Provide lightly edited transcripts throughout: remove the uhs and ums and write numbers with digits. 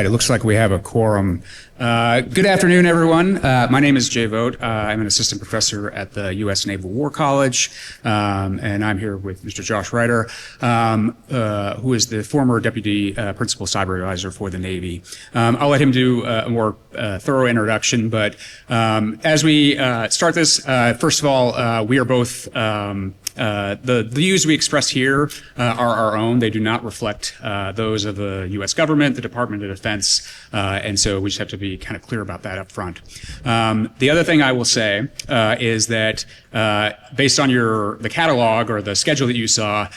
right, it looks like we have a quorum. Good afternoon, everyone. My name is Jay Vogt. I'm an assistant professor at the U.S. Naval War College, and I'm here with Mr. Josh Ryder, who is the former deputy principal cyber advisor for the Navy. I'll let him do a more thorough introduction, but as we start this, first of all, we are both the views we express here are our own. They do not reflect those of the U.S. government, the Department of Defense, and so we just have to be kind of clear about that up front. The other thing I will say is that based on the catalog or the schedule that you saw,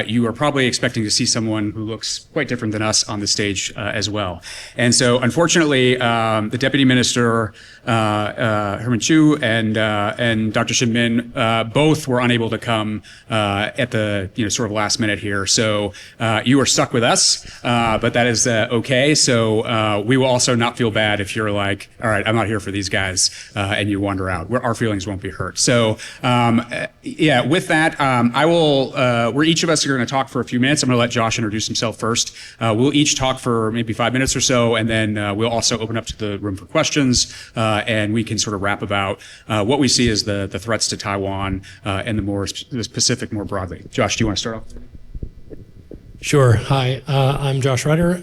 you are probably expecting to see someone who looks quite different than us on the stage as well. And so, unfortunately, the Deputy Minister, Herming and Dr. Shin Min, both were unable to come at the sort of last minute here. So you are stuck with us, but that is okay. So we will also not feel bad if you're like, all right, I'm not here for these guys, and you wander out. Our feelings won't be hurt. So yeah, with that, we're each of us are going to talk for a few minutes. I'm going to let Josh introduce himself first. We'll each talk for maybe 5 minutes or so, and then we'll also open up to the room for questions, and we can sort of wrap about what we see as the threats to Taiwan and the Pacific more broadly. Josh, do you want to start off? Sure. Hi, I'm Josh Ryder.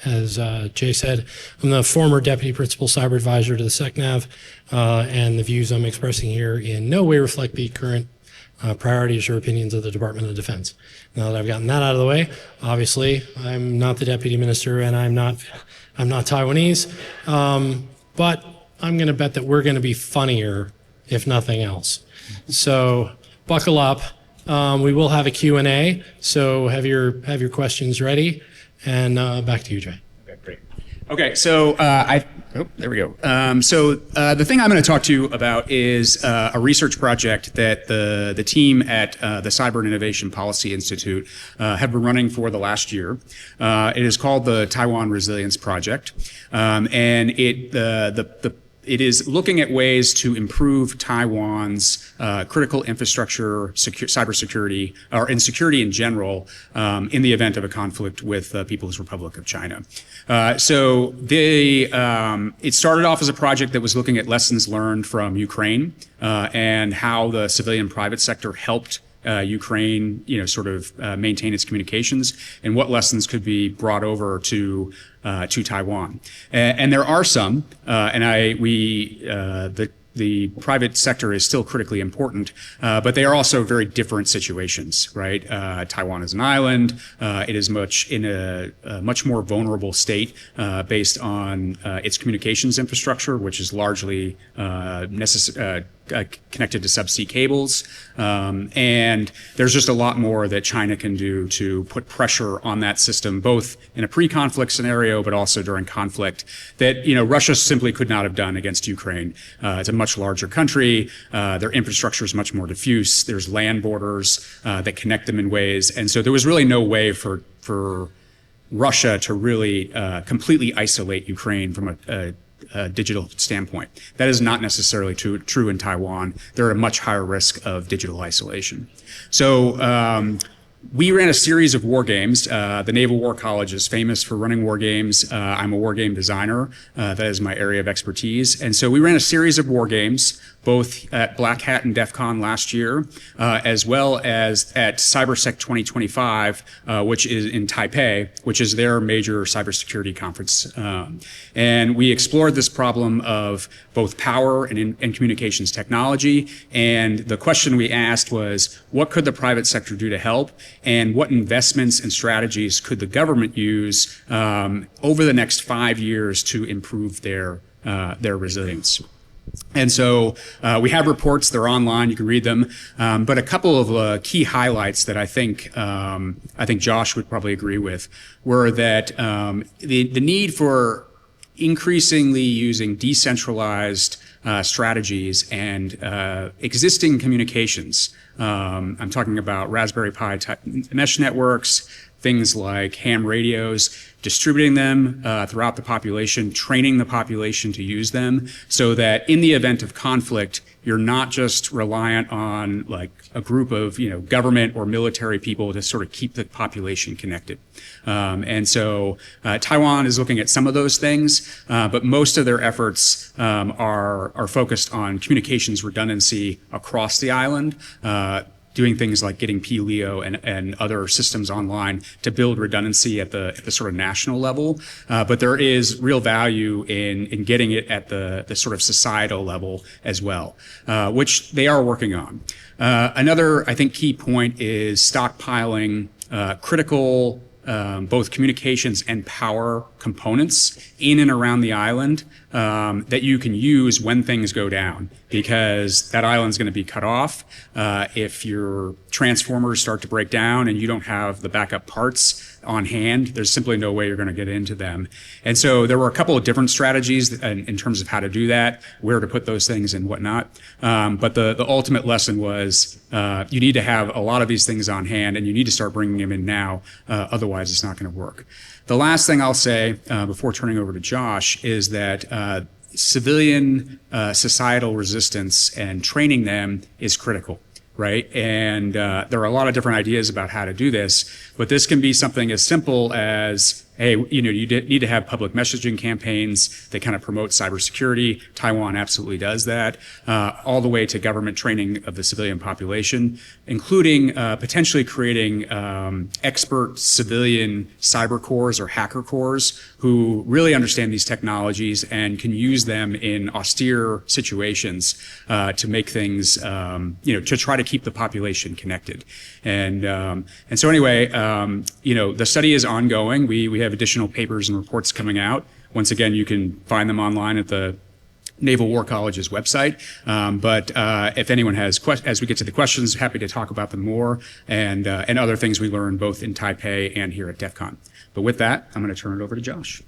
As Jay said, I'm the former Deputy Principal Cyber Advisor to the SecNav, and the views I'm expressing here in no way reflect the current priorities or opinions of the Department of Defense. Now that I've gotten that out of the way, obviously I'm not the Deputy Minister and I'm not Taiwanese, but I'm going to bet that we're going to be funnier if nothing else. So buckle up. We will have a Q&A, so have your questions ready. And back to you, Jay. Okay, great. Okay, so there we go. So the thing I'm going to talk to you about is a research project that the team at the Cyber and Innovation Policy Institute have been running for the last year. It is called the Taiwan Resilience Project, and it is looking at ways to improve Taiwan's critical infrastructure, cybersecurity, or security in general, in the event of a conflict with the People's Republic of China. So it started off as a project that was looking at lessons learned from Ukraine and how the civilian private sector helped Ukraine, sort of maintain its communications, and what lessons could be brought over to Taiwan. And there are some, the private sector is still critically important, but they are also very different situations, right? Taiwan is an island. It is in a much more vulnerable state based on its communications infrastructure, which is largely connected to subsea cables. And there's just a lot more that China can do to put pressure on that system, both in a pre-conflict scenario, but also during conflict, that, Russia simply could not have done against Ukraine. It's a much larger country. Their infrastructure is much more diffuse. There's land borders that connect them in ways. And so there was really no way for Russia to really completely isolate Ukraine from a digital standpoint. That is not necessarily true in Taiwan. They're at a much higher risk of digital isolation. So we ran a series of war games. The Naval War College is famous for running war games. I'm a war game designer. That is my area of expertise. And so we ran a series of war games, both at Black Hat and DEF CON last year, as well as at CyberSec 2025, which is in Taipei, which is their major cybersecurity conference. And we explored this problem of both power and communications technology. And the question we asked was, what could the private sector do to help? And what investments and strategies could the government use over the next 5 years to improve their resilience? And so we have reports. They're online. You can read them. But a couple of key highlights that I think Josh would probably agree with were that the need for increasingly using decentralized strategies and existing communications. I'm talking about Raspberry Pi type mesh networks, things like ham radios, distributing them throughout the population, training the population to use them, so that in the event of conflict, you're not just reliant on like a group of government or military people to sort of keep the population connected. And so Taiwan is looking at some of those things, but most of their efforts are focused on communications redundancy across the island. Doing things like getting PLEO and other systems online to build redundancy at the sort of national level. But there is real value in getting it at the sort of societal level as well, which they are working on. Another, I think, key point is stockpiling critical both communications and power components in and around the island that you can use when things go down, because that island's going to be cut off. If your transformers start to break down and you don't have the backup parts on hand, there's simply no way you're going to get into them. And so there were a couple of different strategies in terms of how to do that, where to put those things and whatnot. But the ultimate lesson was you need to have a lot of these things on hand, and you need to start bringing them in now. Otherwise, it's not going to work. The last thing I'll say before turning over to Josh is that civilian societal resistance and training them is critical, right? And there are a lot of different ideas about how to do this, but this can be something as simple as, hey, you need to have public messaging campaigns that kind of promote cybersecurity. Taiwan absolutely does that, all the way to government training of the civilian population, including potentially creating expert civilian cyber corps or hacker corps who really understand these technologies and can use them in austere situations to make things, to try to keep the population connected. And so anyway, the study is ongoing. We have additional papers and reports coming out. Once again, you can find them online at the Naval War College's website. But if anyone has questions, as we get to the questions, happy to talk about them more and other things we learned both in Taipei and here at DEF CON. But with that, I'm going to turn it over to Josh.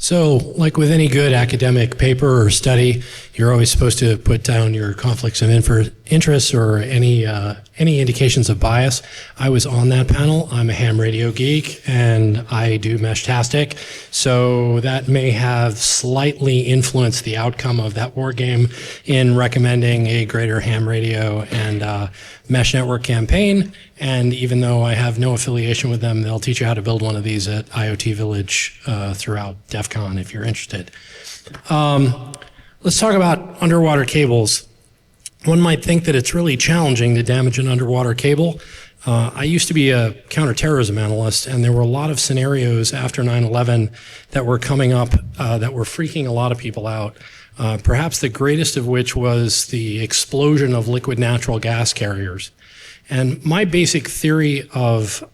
So, like with any good academic paper or study, you're always supposed to put down your conflicts of interest or any indications of bias. I was on that panel. I'm a ham radio geek, and I do Meshtastic, so that may have slightly influenced the outcome of that war game in recommending a greater ham radio and mesh network campaign. And even though I have no affiliation with them, they'll teach you how to build one of these at IoT Village throughout DEF CON if you're interested. Let's talk about underwater cables. One might think that it's really challenging to damage an underwater cable. I used to be a counterterrorism analyst, and there were a lot of scenarios after 9/11 that were coming up that were freaking a lot of people out. Perhaps the greatest of which was the explosion of liquid natural gas carriers. And my basic theory of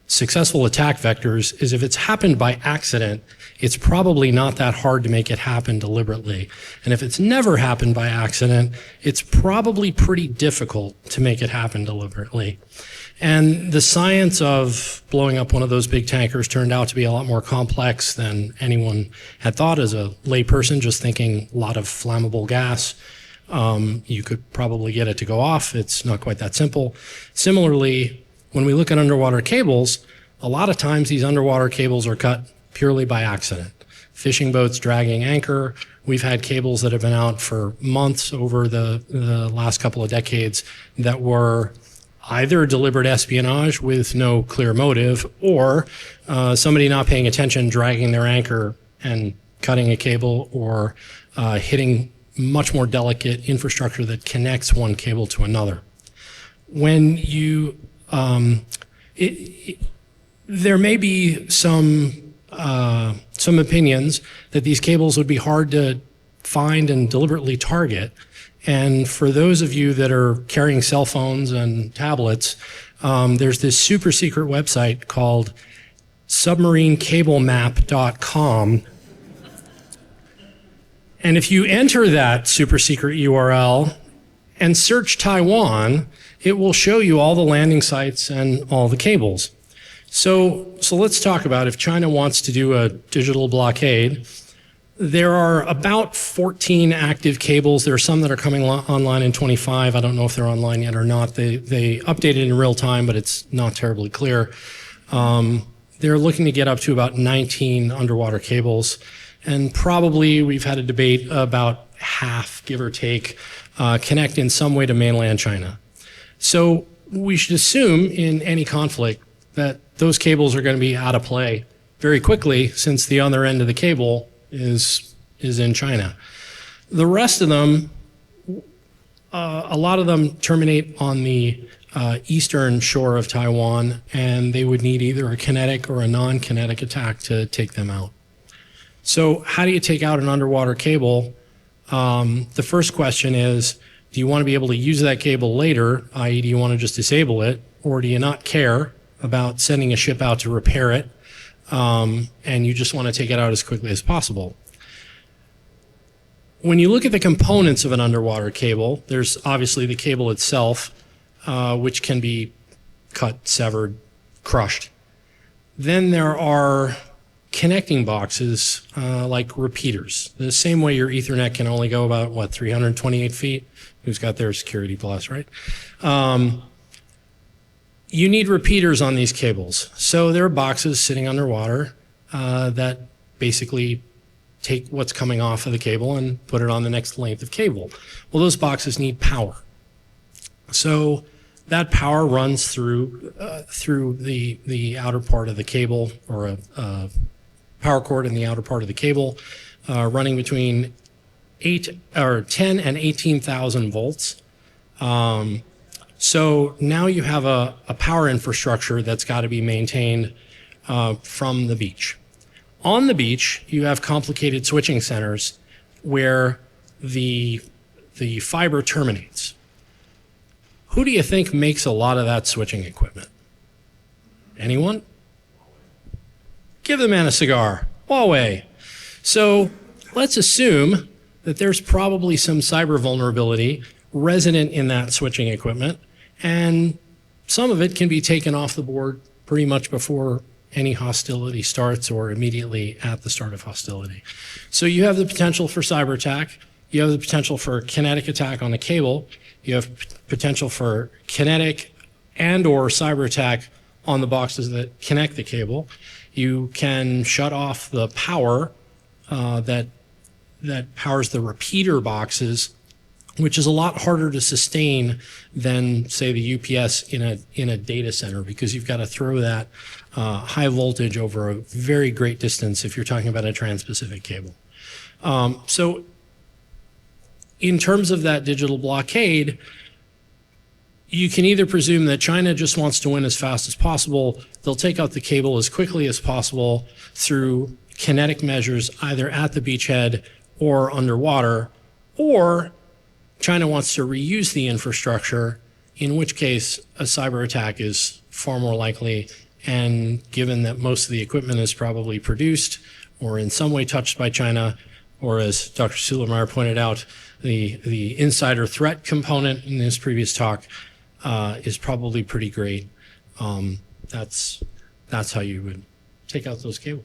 successful attack vectors is if it's happened by accident, it's probably not that hard to make it happen deliberately. And if it's never happened by accident, it's probably pretty difficult to make it happen deliberately. And the science of blowing up one of those big tankers turned out to be a lot more complex than anyone had thought as a layperson, just thinking a lot of flammable gas. You could probably get it to go off. It's not quite that simple. Similarly, when we look at underwater cables, a lot of times these underwater cables are cut purely by accident. Fishing boats dragging anchor. We've had cables that have been out for months over the last couple of decades that were either deliberate espionage with no clear motive, or somebody not paying attention, dragging their anchor and cutting a cable, or hitting much more delicate infrastructure that connects one cable to another. When you, there may be some opinions that these cables would be hard to find and deliberately target. And for those of you that are carrying cell phones and tablets, there's this super secret website called submarinecablemap.com. And if you enter that super secret URL and search Taiwan, it will show you all the landing sites and all the cables. So let's talk about if China wants to do a digital blockade, There are about 14 active cables. There are some that are coming online in 25. I don't know if they're online yet or not. They update it in real time, but it's not terribly clear. They're looking to get up to about 19 underwater cables. And probably we've had a debate about half, give or take, connect in some way to mainland China. So we should assume in any conflict that those cables are going to be out of play very quickly, since the other end of the cable is in China. The rest of them, a lot of them terminate on the eastern shore of Taiwan, and they would need either a kinetic or a non-kinetic attack to take them out. So how do you take out an underwater cable? The first question is, do you want to be able to use that cable later, i.e. do you want to just disable it, or do you not care about sending a ship out to repair it, and you just want to take it out as quickly as possible? When you look at the components of an underwater cable, there's obviously the cable itself, which can be cut, severed, crushed. Then there are connecting boxes like repeaters. The same way your Ethernet can only go about, 328 feet? Who's got their security plus, right? You need repeaters on these cables. So there are boxes sitting underwater that basically take what's coming off of the cable and put it on the next length of cable. Well, those boxes need power. So that power runs through the outer part of the cable, or a power cord in the outer part of the cable, running between 10 and 18,000 volts. So now you have a power infrastructure that's got to be maintained from the beach. On the beach, you have complicated switching centers where the fiber terminates. Who do you think makes a lot of that switching equipment? Anyone? Give the man a cigar. Huawei. So let's assume that there's probably some cyber vulnerability resident in that switching equipment, and some of it can be taken off the board pretty much before any hostility starts or immediately at the start of hostility. So you have the potential for cyber attack. You have the potential for kinetic attack on the cable. You have potential for kinetic and or cyber attack on the boxes that connect the cable. You can shut off the power that powers the repeater boxes, which is a lot harder to sustain than, say, the UPS in a data center, because you've got to throw that high voltage over a very great distance if you're talking about a trans-Pacific cable. So in terms of that digital blockade, you can either presume that China just wants to win as fast as possible. They'll take out the cable as quickly as possible through kinetic measures, either at the beachhead or underwater, or China wants to reuse the infrastructure, in which case a cyber attack is far more likely. And given that most of the equipment is probably produced or in some way touched by China, or as Dr. Sulemeyer pointed out, the insider threat component in his previous talk is probably pretty great. That's how you would take out those cables.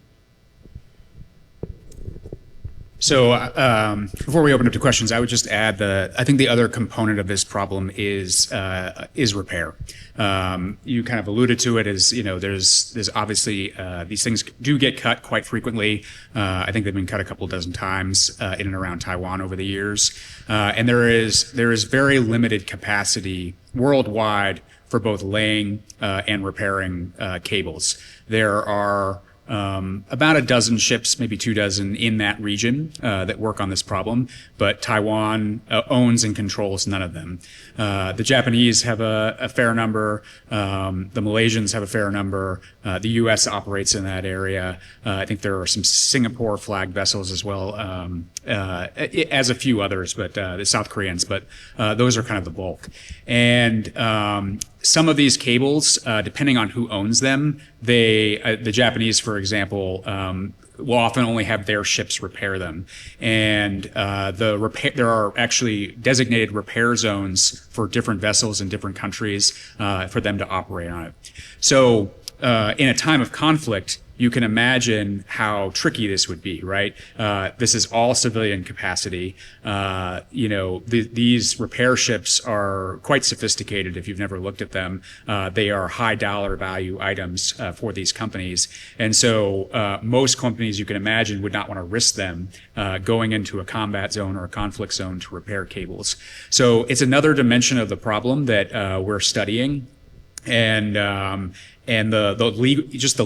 So before we open up to questions, I would just add I think the other component of this problem is repair. You kind of alluded to it as, there's obviously these things do get cut quite frequently. I think they've been cut a couple dozen times in and around Taiwan over the years. And there is very limited capacity worldwide for both laying and repairing cables. There are about a dozen ships, maybe 24 in that region that work on this problem, but Taiwan owns and controls none of them. The Japanese have a fair number. The Malaysians have a fair number. The U.S. operates in that area. I think there are some Singapore flag vessels as well, as a few others, but the South Koreans, but those are kind of the bulk. And some of these cables, depending on who owns them, the Japanese, for example, will often only have their ships repair them. And there are actually designated repair zones for different vessels in different countries for them to operate on it. So in a time of conflict, you can imagine how tricky this would be, right? This is all civilian capacity. These repair ships are quite sophisticated if you've never looked at them. They are high dollar value items for these companies. And so most companies you can imagine would not want to risk them going into a combat zone or a conflict zone to repair cables. So it's another dimension of the problem that we're studying. And the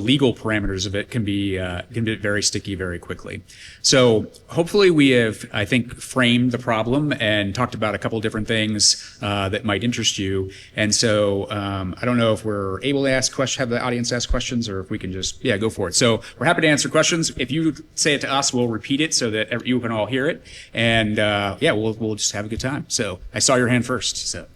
legal parameters of it can be very sticky very quickly. So hopefully we have, I think, framed the problem and talked about a couple of different things that might interest you. And so I don't know if we're able to have the audience ask questions, or if we can just go for it. So we're happy to answer questions. If you say it to us, we'll repeat it so that you can all hear it. And we'll just have a good time. So I saw your hand first. So.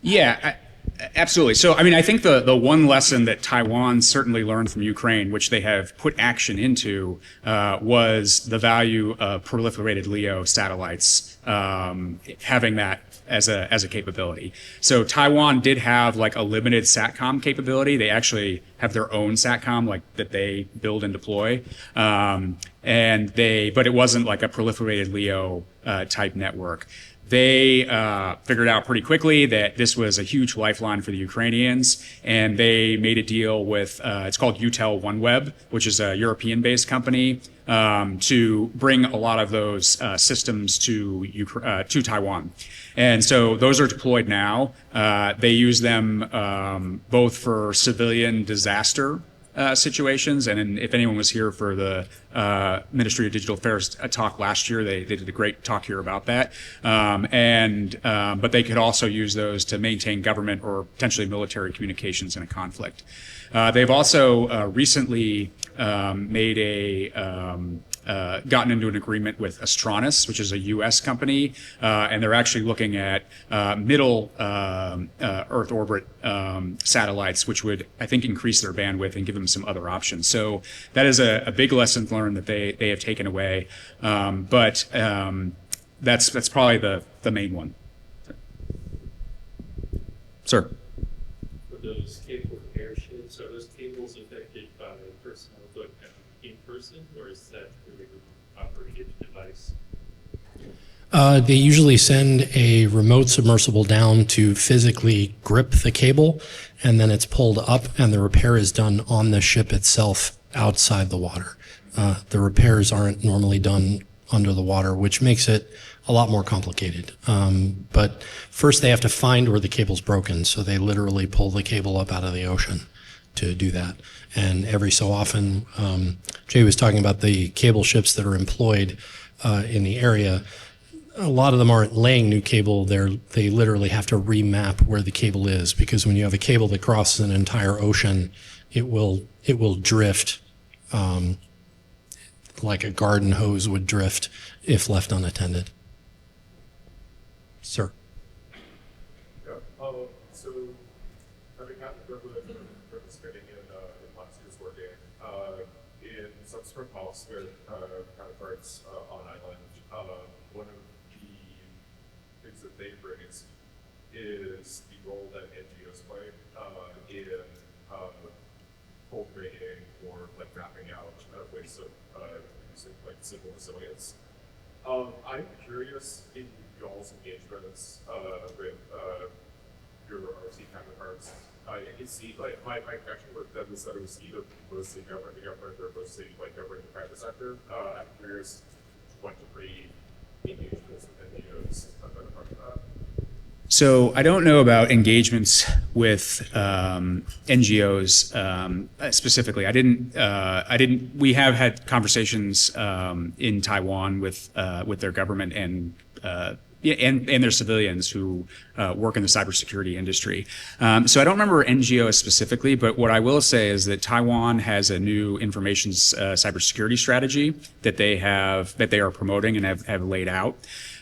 Yeah, absolutely. So, I mean, I think the one lesson that Taiwan certainly learned from Ukraine, which they have put action into, was the value of proliferated LEO satellites, having that as a capability. So Taiwan did have like a limited SATCOM capability. They actually have their own SATCOM that they build and deploy. But it wasn't like a proliferated LEO type network. They figured out pretty quickly that this was a huge lifeline for the Ukrainians, and they made a deal with, it's called Utel OneWeb, which is a European-based company, to bring a lot of those systems to Taiwan. And so those are deployed now. They use them both for civilian disaster situations, and if anyone was here for the Ministry of Digital Affairs talk last year, they did a great talk here about that. But they could also use those to maintain government or potentially military communications in a conflict. They've also recently gotten into an agreement with Astronis, which is a U.S. company, and they're actually looking at middle Earth orbit satellites, which would, I think, increase their bandwidth and give them some other options. So that is a big lesson learned that they have taken away. But that's probably the main one. Sir. For those cable repair ships, are those cables affected by personnel going down in person, or is that through a operated device? They usually send a remote submersible down to physically grip the cable, and then it's pulled up and the repair is done on the ship itself outside the water. The repairs aren't normally done under the water, which makes it a lot more complicated. But first they have to find where the cable's broken, so they literally pull the cable up out of the ocean to do that. And every so often, Jay was talking about the cable ships that are employed in the area. A lot of them aren't laying new cable. They literally have to remap where the cable is, because when you have a cable that crosses an entire ocean, it will drift like a garden hose would drift if left unattended. Sir. Yeah. So having had the privilege of participating in last year's War Game, in subsequent talks with counterparts on island, one of the things that they raised is the role that NGOs play in cultivating or mapping out ways of using civil resilience. I'm curious in y'all's engagements with your RC counterparts. It seemed like my connection with them is that it was either mostly government to government or mostly government to private sector. I'm curious to what degree engagements with NGOs have been a part of that. So I don't know about engagements with NGOs specifically. We have had conversations in Taiwan with their government and their civilians who work in the cybersecurity industry. So I don't remember NGOs specifically, but what I will say is that Taiwan has a new information cybersecurity strategy that they are promoting and have laid out.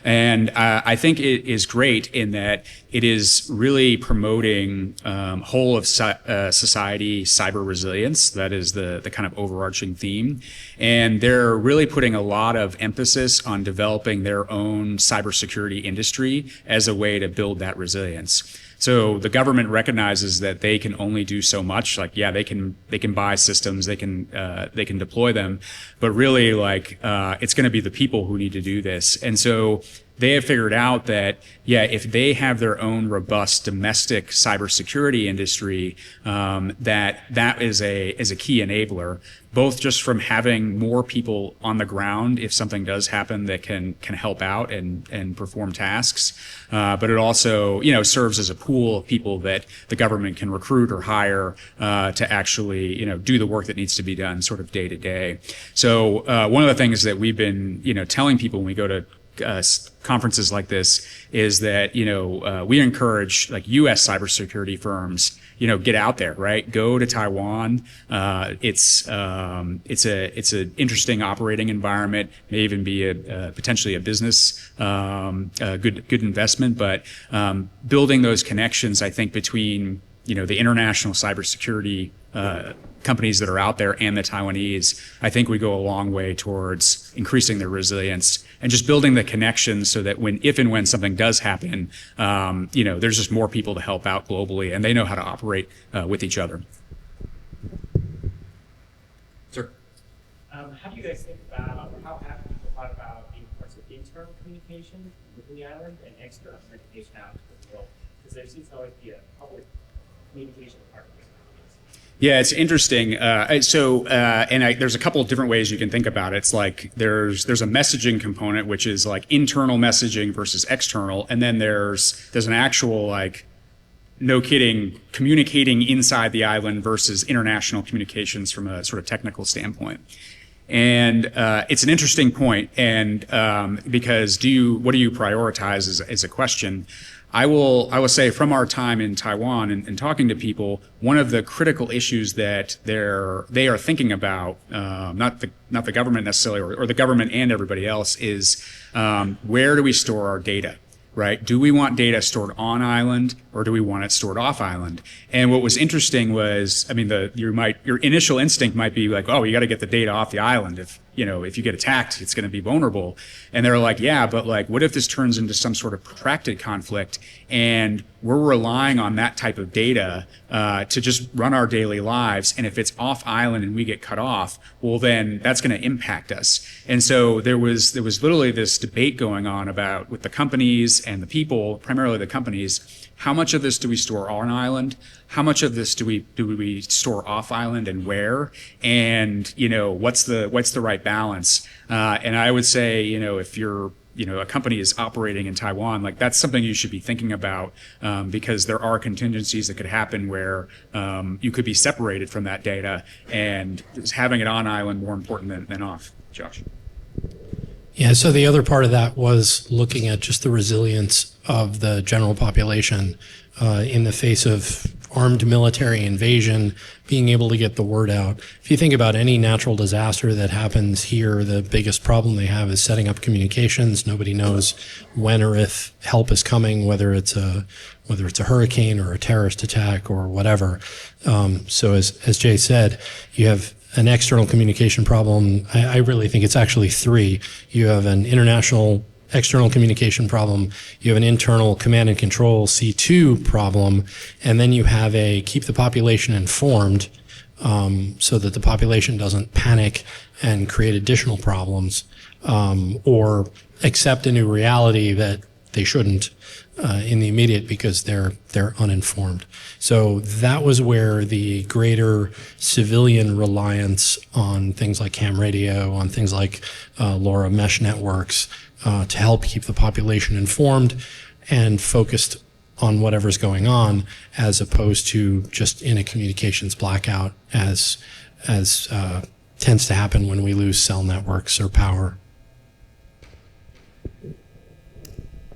And I think it is great in that it is really promoting whole of society cyber resilience. That is the kind of overarching theme. And they're really putting a lot of emphasis on developing their own cybersecurity industry as a way to build that resilience. So the government recognizes that they can only do so much. Like, yeah, they can buy systems, they can deploy them, but really, like, it's going to be the people who need to do this. And so they have figured out that, yeah, if they have their own robust domestic cybersecurity industry, that is a key enabler, both just from having more people on the ground if something does happen that can help out and perform tasks, but it also, serves as a pool of people that the government can recruit or hire to actually, do the work that needs to be done sort of day to day. So one of the things that we've been, telling people when we go to conferences like this is that we encourage like U.S. cybersecurity firms get out there, right? Go to Taiwan. It's an interesting operating environment. May even be potentially a business good investment. But building those connections, I think, between the international cybersecurity companies that are out there and the Taiwanese, I think we go a long way towards increasing their resilience and just building the connections so that if and when something does happen, there's just more people to help out globally and they know how to operate with each other. Sir? How do you guys think about, or how have people thought about being parts of internal communication within the island and external communication out to the world? Because there seems to always be a public communication part of this. Yeah, it's interesting. There's a couple of different ways you can think about it. It's like there's a messaging component, which is like internal messaging versus external, and then there's an actual, like, no kidding, communicating inside the island versus international communications from a sort of technical standpoint. And it's an interesting point, and because what do you prioritize is a question. I will say from our time in Taiwan and talking to people, one of the critical issues that they are thinking about, not the government necessarily, or the government and everybody else, is where do we store our data? Right? Do we want data stored on island or do we want it stored off island? And what was interesting was, I mean, your initial instinct might be like, oh, you got to get the data off the island. If you get attacked, it's going to be vulnerable. And they're like, yeah, but like, what if this turns into some sort of protracted conflict and we're relying on that type of data to just run our daily lives? And if it's off island and we get cut off, well, then that's going to impact us. And so there was literally this debate going on about, with the companies and the people, primarily the companies, how much of this do we store on island? How much of this do we store off island, and where? And what's the right balance? And I would say, if you're a company is operating in Taiwan, like, that's something you should be thinking about, because there are contingencies that could happen where you could be separated from that data, and is having it on island more important than off. Josh. Yeah, so the other part of that was looking at just the resilience of the general population in the face of armed military invasion, being able to get the word out. If you think about any natural disaster that happens here, the biggest problem they have is setting up communications. Nobody knows when or if help is coming, whether it's a hurricane or a terrorist attack or whatever. So as Jay said, you have an external communication problem. I really think it's actually three. You have an international external communication problem, you have an internal command and control C2 problem, and then you have a keep the population informed so that the population doesn't panic and create additional problems or accept a new reality that they shouldn't in the immediate because they're uninformed. So that was where the greater civilian reliance on things like ham radio, on things like LoRa mesh networks, to help keep the population informed and focused on whatever's going on, as opposed to just in a communications blackout, as tends to happen when we lose cell networks or power.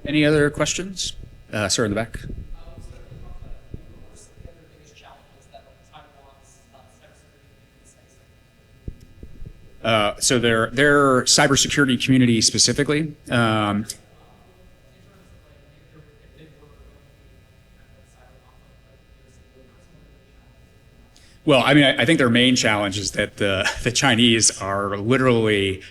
Any other questions? Sir, in the back. So their cybersecurity community specifically. Well, I mean, I think their main challenge is that the Chinese are literally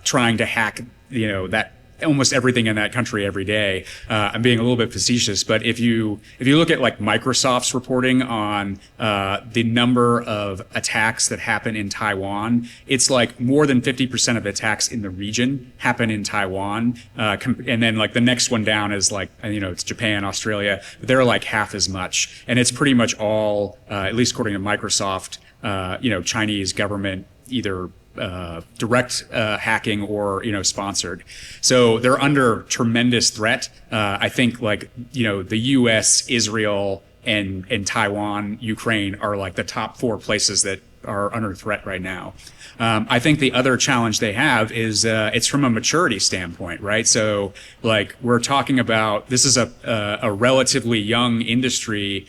trying to hack, that almost everything in that country every day. I'm being a little bit facetious, but if you look at like Microsoft's reporting on the number of attacks that happen in Taiwan, it's like more than 50% of attacks in the region happen in Taiwan, and then like the next one down is like it's Japan, Australia, but they're like half as much, and it's pretty much all, at least according to Microsoft, Chinese government either direct hacking or sponsored. So they're under tremendous threat. I think like the U.S., Israel, and Taiwan, Ukraine are like the top 4 places that are under threat right now. I think the other challenge they have is it's from a maturity standpoint, right? So like we're talking about, this is a relatively young industry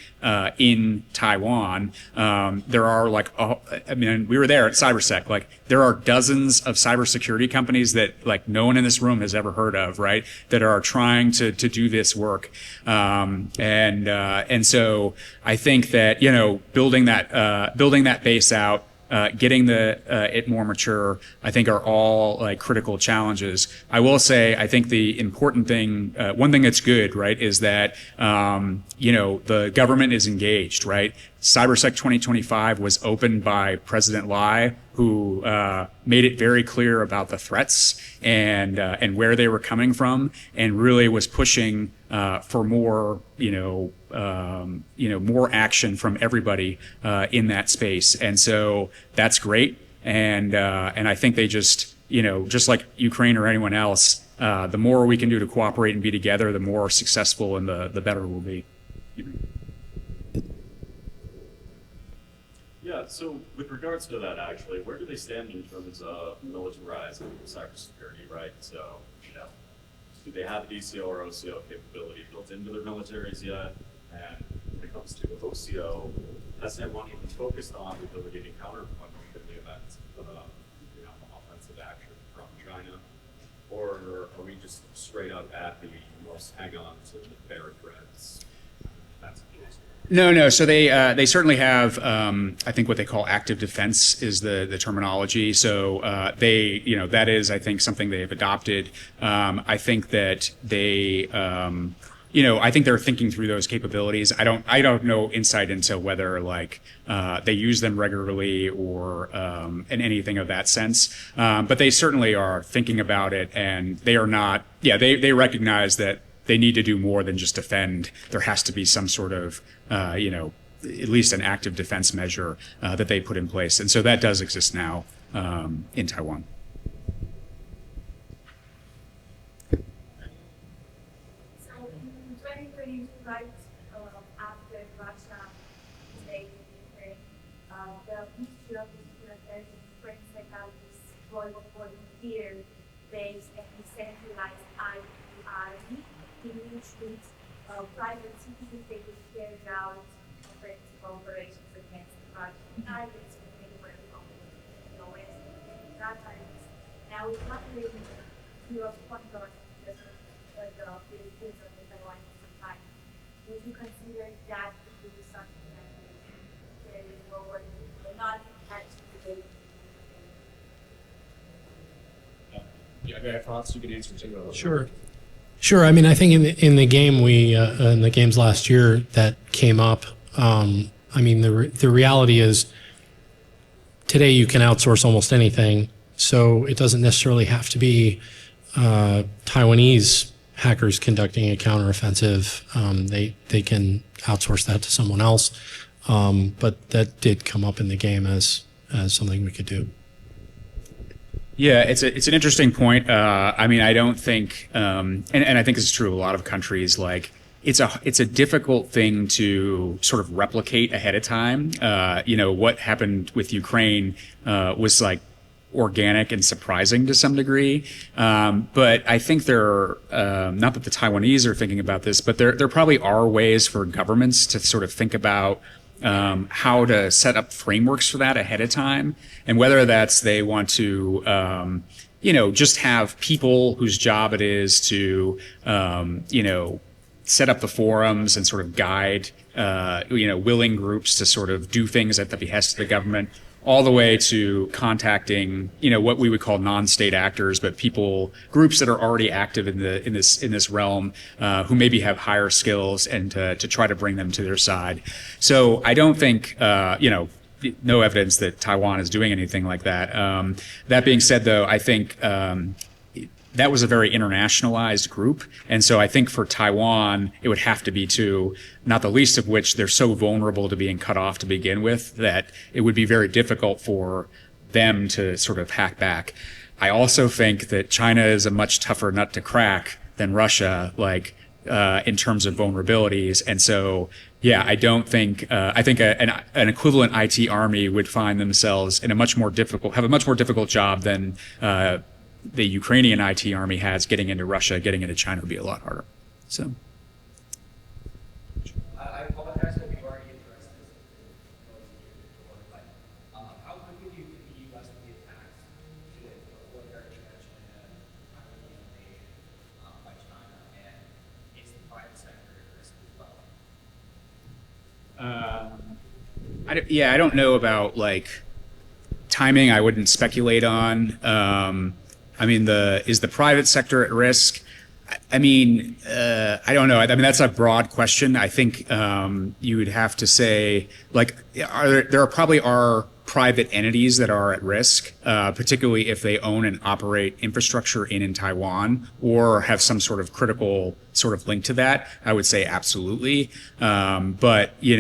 in Taiwan. There are like, we were there at CyberSec. Like there are dozens of cybersecurity companies that like no one in this room has ever heard of, right? That are trying to do this work. And so I think that, building that base out, getting it more mature, I think are all like critical challenges. I will say, I think the important thing, one thing that's good, right, is that, the government is engaged, right? CyberSec 2025 was opened by President Lai, who made it very clear about the threats and where they were coming from, and really was pushing for more, more action from everybody in that space. And so that's great. And I think they just like Ukraine or anyone else, the more we can do to cooperate and be together, the more successful and the better we'll be. Yeah, so with regards to that, actually, where do they stand in terms of militarizing cybersecurity, right? So, do they have DCO or OCO capability built into their militaries yet? And when it comes to OCO, has Taiwan even focused on the ability to counterpunch in the event of offensive action from China? Or are we just straight up at the most hang on to the bare threads? That's the case. No. So they certainly have, I think what they call active defense is the terminology. So that is, I think, something they've adopted. I think that they, I think they're thinking through those capabilities. I don't know insight into whether like they use them regularly or in anything of that sense. But they certainly are thinking about it, and they are not. Yeah, they recognize that they need to do more than just defend. There has to be some sort of, at least an active defense measure that they put in place. And so that does exist now in Taiwan. So in 2022, right after Russia invaded Ukraine, the Ministry of Affairs in Ukraine set out this volunteer-based and decentralized IT army, in which with private citizens they could carry out offensive operations against Russian targets from anywhere from the West to Qatar. Now, it's not really Europe's control the Philippines or the Taiwan time. Would you consider that to be something that is carried forward, but not actually? Yeah, I have thoughts. You can answer too. Sure. I mean, I think in the game in the games last year that came up. I mean, the reality is today you can outsource almost anything, so it doesn't necessarily have to be Taiwanese hackers conducting a counteroffensive. They can outsource that to someone else, but that did come up in the game as something we could do. Yeah, it's an interesting point. I mean, I don't think, and I think this is true of a lot of countries. Like, it's a difficult thing to sort of replicate ahead of time. What happened with Ukraine was like organic and surprising to some degree. But I think not that the Taiwanese are thinking about this, but there probably are ways for governments to sort of think about how to set up frameworks for that ahead of time, and whether that's they want to just have people whose job it is to set up the forums and sort of guide willing groups to sort of do things at the behest of the government, all the way to contacting, what we would call non-state actors, but groups that are already active in this realm, who maybe have higher skills, and to try to bring them to their side. So I don't think, no evidence that Taiwan is doing anything like that. That being said, though, I think that was a very internationalized group. And so I think for Taiwan, it would have to be too, not the least of which they're so vulnerable to being cut off to begin with, that it would be very difficult for them to sort of hack back. I also think that China is a much tougher nut to crack than Russia, in terms of vulnerabilities. And so, yeah, I don't think, I think an equivalent IT army would find themselves in have a much more difficult job than, the Ukrainian IT army has. Getting into Russia, getting into China would be a lot harder. So. I apologize that we've already addressed this. How quickly do you think the U.S. will be attacked to avoid their intervention by China, and is the private sector at risk as well? I don't know about timing. I wouldn't speculate on. Is the private sector at risk? I don't know. That's a broad question. I think you would have to say, there probably are private entities that are at risk, particularly if they own and operate infrastructure in Taiwan, or have some sort of critical sort of link to that. I would say absolutely. But I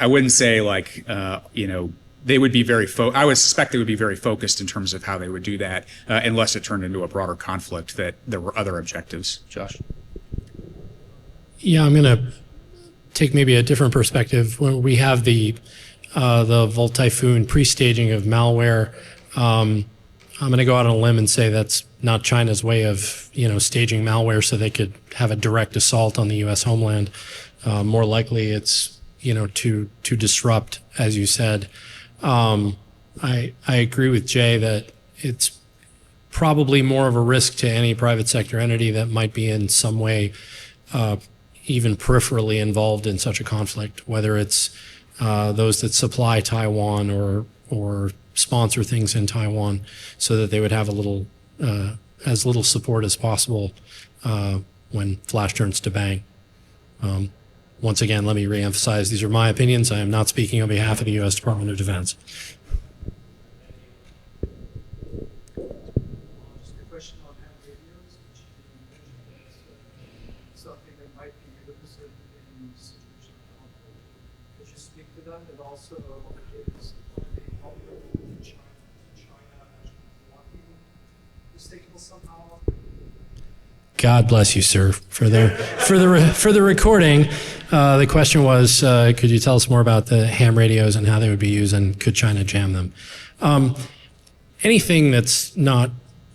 wouldn't say they would be I would suspect they would be very focused in terms of how they would do that, unless it turned into a broader conflict that there were other objectives. Josh? Yeah, I'm going to take maybe a different perspective. When we have the Vogt Typhoon pre-staging of malware, I'm going to go out on a limb and say that's not China's way of, staging malware so they could have a direct assault on the U.S. homeland. More likely it's, to disrupt, as you said. I agree with Jay that it's probably more of a risk to any private sector entity that might be in some way even peripherally involved in such a conflict, whether it's those that supply Taiwan or sponsor things in Taiwan, so that they would have as little support as possible when flash turns to bang. Once again, let me reemphasize, these are my opinions. I am not speaking on behalf of the U.S. Department of Defense. Just a question on ham radios, which you mentioned as something that might be used in situations of conflict. Could you speak to that? And also, is it helpful to China actually blocking the signal somehow? God bless you, sir, for the recording. The question was, could you tell us more about the ham radios and how they would be used, and could China jam them? Anything that's not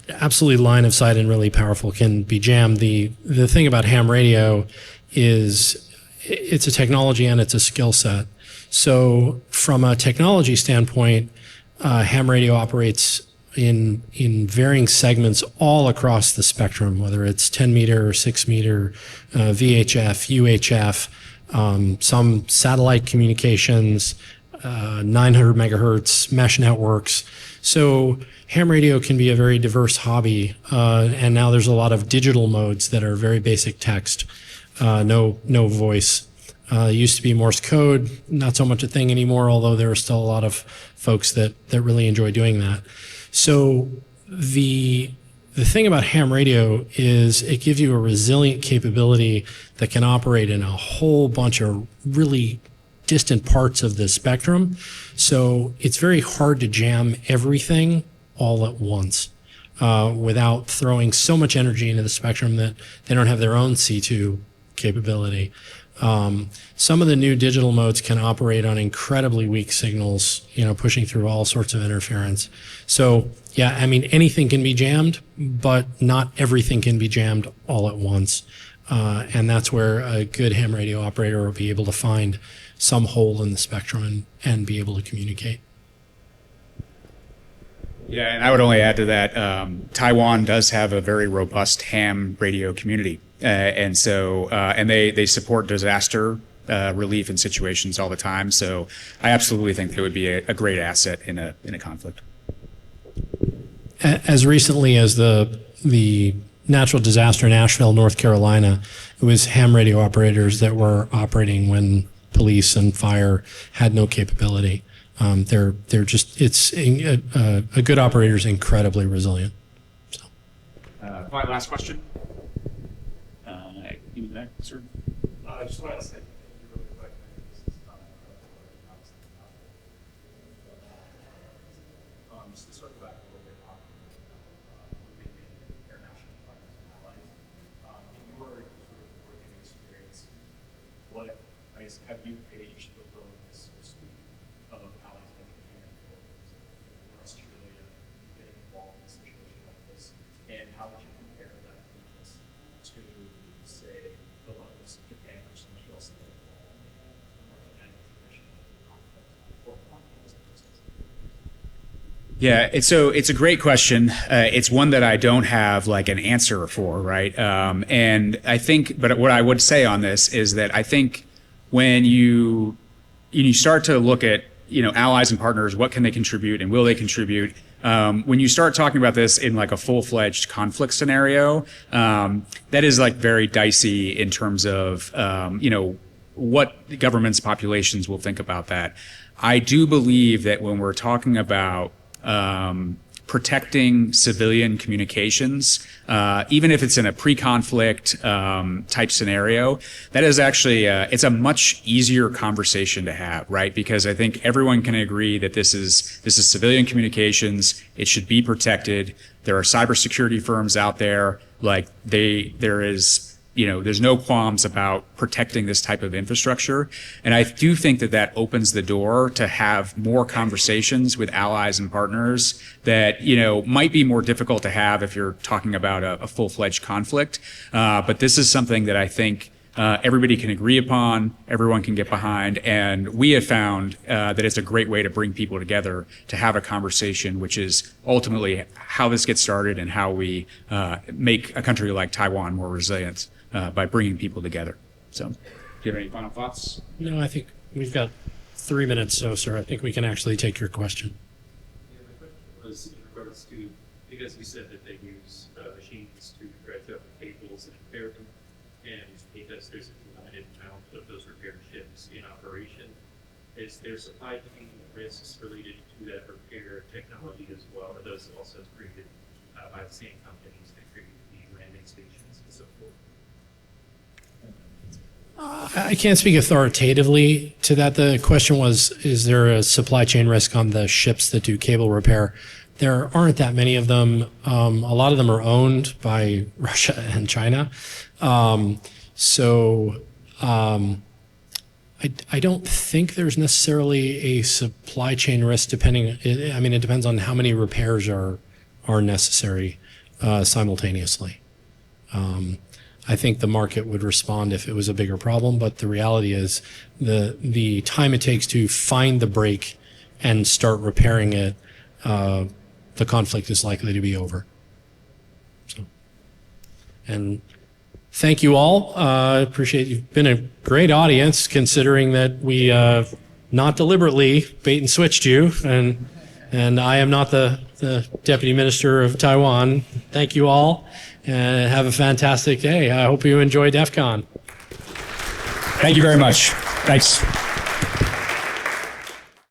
absolutely line of sight and really powerful can be jammed. The thing about ham radio is it's a technology and it's a skill set. So from a technology standpoint, ham radio operates in varying segments all across the spectrum, whether it's 10 meter or 6 meter, VHF, UHF, some satellite communications, 900 megahertz mesh networks. So ham radio can be a very diverse hobby, and now there's a lot of digital modes that are very basic text, no voice. It used to be Morse code, not so much a thing anymore, although there are still a lot of folks that really enjoy doing that. So the thing about ham radio is it gives you a resilient capability that can operate in a whole bunch of really distant parts of the spectrum. So it's very hard to jam everything all at once without throwing so much energy into the spectrum that they don't have their own C2 capability. Some of the new digital modes can operate on incredibly weak signals, pushing through all sorts of interference. So yeah, anything can be jammed, but not everything can be jammed all at once. And that's where a good ham radio operator will be able to find some hole in the spectrum and be able to communicate. Yeah, and I would only add to that, Taiwan does have a very robust ham radio community. And so, and they support disaster relief in situations all the time. So I absolutely think they would be a great asset in a conflict. As recently as the natural disaster in Asheville, North Carolina, it was ham radio operators that were operating when police and fire had no capability. They're just, it's a good operator is incredibly resilient. So. Last question. You there, sir? I just want to say, really quick, this is not just to circle back a little bit on moving international partners and allies. In your sort of working experience, what, I guess, have you gauged the willingness or speed of allies like Japan or Australia getting involved in a situation like this? And how would you compare that willingness to, say, the willingness of Japan or somebody else that involved in a traditional conflict or conflict? Yeah, it's a great question. It's one that I don't have like an answer for, right? And I think, but what I would say on this is that I think when you start to look at allies and partners, what can they contribute and will they contribute? When you start talking about this in like a full-fledged conflict scenario, that is like very dicey in terms of what governments, populations will think about that. I do believe that when we're talking about protecting civilian communications, even if it's in a pre-conflict type scenario, that is actually it's a much easier conversation to have, right? Because I think everyone can agree that this is civilian communications. It should be protected. There are cybersecurity firms out there, like there's no qualms about protecting this type of infrastructure. And I do think that opens the door to have more conversations with allies and partners that, might be more difficult to have if you're talking about a full-fledged conflict. But this is something that I think everybody can agree upon, everyone can get behind, and we have found that it's a great way to bring people together to have a conversation, which is ultimately how this gets started and how we make a country like Taiwan more resilient by bringing people together. So, do you have any final thoughts? No, I think we've got 3 minutes, so sir, I think we can actually take your question. Yeah, my question was in regards to, because you said that they use machines to dredge up cables and repair them, and because there's a limited amount of those repair ships in operation, is there supply chain risks related to that repair technology as well? Are those also created by the same companies that create the landing stations and so forth? I can't speak authoritatively to that. The question was, is there a supply chain risk on the ships that do cable repair? There aren't that many of them. A lot of them are owned by Russia and China. I don't think there's necessarily a supply chain risk it depends on how many repairs are necessary simultaneously. I think the market would respond if it was a bigger problem, but the reality is the time it takes to find the break and start repairing it, the conflict is likely to be over. So, and thank you all. I appreciate you've been a great audience, considering that we not deliberately bait and switched you, and I am not the Deputy Minister of Taiwan. Thank you all, and have a fantastic day. I hope you enjoy DEF CON. Thank you very much. Thanks.